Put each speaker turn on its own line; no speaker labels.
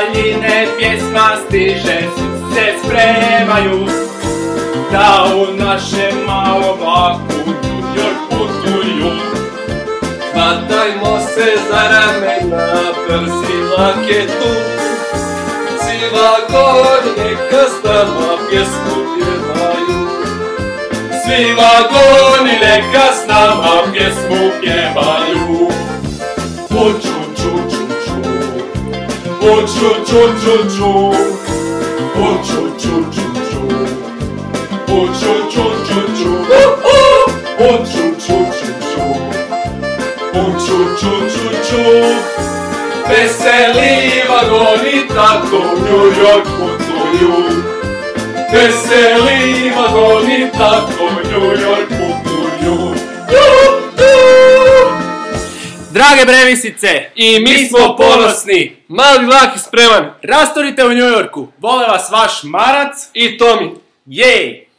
daljine pjesma stiže, svi se spremaju da u našem malom vlaku New York putuju. Hvatajmo se za ramena, brzi vlak je tu, svi vagoni neka s nama pjesmu pjevaju. Svi vagoni neka s nama pjesmu pjevaju. Uču, ču, ču, ču, uču, ču, ču, ču, uču, ču, ču, ču, uču, ču, ču, ču, uču, ču, ču, ču, uču, ču, ču, ču. Veseli vagoni tako u New York putuju. Veseli vagoni tako u New York putuju.
Drage brevisice,
I mi smo ponosni.
Mali vlak je spreman.
Rastorite u New Yorku. Vole vas vaš Marac
I Tomi.
Jej!